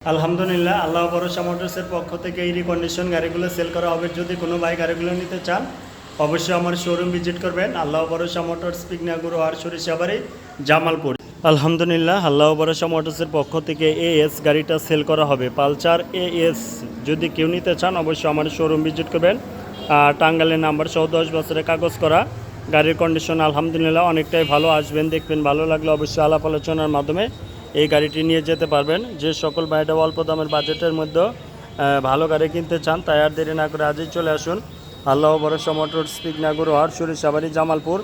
আলহামদুলিল্লাহ, আল্লাহ ভরসা মোটরসের পক্ষ থেকে এই রিকন্ডিশন গাড়িগুলো সেল করা হবে। যদি কোনো ভাই গাড়িগুলো নিতে চান অবশ্যই আমার শোরুম ভিজিট করবেন। আল্লাহ ভরসা মোটরস, পিকনাগুরু আর সরিষাবাড়ি, জামালপুর। আলহামদুলিল্লাহ, আল্লাহ ভরসা মোটরসের পক্ষ থেকে এএস গাড়িটা সেল করা হবে, পালসার এএস। যদি কেউ নিতে চান অবশ্যই আমার শোরুম ভিজিট করবেন। টাঙ্গাইলের নাম্বার সহ 10 বছরের কাগজ করা গাড়ির কন্ডিশন আলহামদুলিল্লাহ অনেকটাই ভালো। আসবেন, দেখবেন, ভালো লাগলে অবশ্যই আলাপ আলোচনার মাধ্যমে এই গাড়িটি নিয়ে যেতে পারবেন। যে সকল ভাইটা অল্প দামের বাজেটের মধ্যে ভালো গাড়ি কিনতে চান তাই আর দেরি না করে আজই চলে আসুন। আল্লাহ ভরসা মোটরস, পিকনাগুরু আর সরিষাবাড়ি, জামালপুর।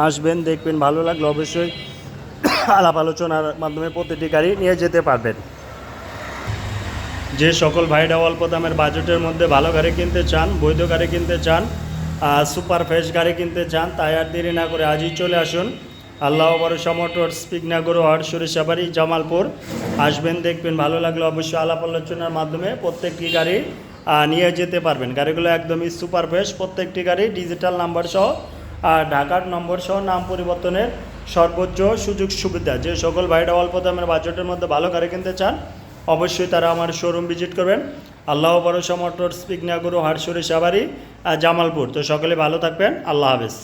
আসবেন, দেখবেন, ভালো লাগলে অবশ্যই আলাপ আলোচনার মাধ্যমে প্রতিটি গাড়ি নিয়ে যেতে পারবেন। যে সকল ভাইরা অল্প দামের বাজেটের মধ্যে ভালো গাড়ি কিনতে চান, বৈধ গাড়ি কিনতে চান, সুপার ফ্রেশ গাড়ি কিনতে চান তাই আর দেরি না করে আজই চলে আসুন। আল্লাহ ভরসা মোটরস, পিকনাগুরু আর সরিষাবাড়ি, জামালপুর। আসবেন, দেখবেন, ভালো লাগলে অবশ্যই আলাপ আলোচনার মাধ্যমে প্রত্যেকটি গাড়ি নিয়ে যেতে পারবেন। গাড়িগুলো একদমই সুপার ফ্রেশ, প্রত্যেকটি গাড়ি ডিজিটাল নাম্বার সহ আর ঢাকার নম্বর সহ নাম পরিবর্তনের সর্বোচ্চ সুযোগ সুবিধা। যে সকল ভাইরা অল্প দামের বাজেটের মধ্যে ভালো গাড়ি কিনতে চান অবশ্যই তারা আমার শোরুম ভিজিট করবেন। আল্লাহ ভরসা মোটরস, পিকনাগুরু আর সরিষাবাড়ি, জামালপুর। তো সকলে ভালো থাকবেন। আল্লাহ হাফেজ।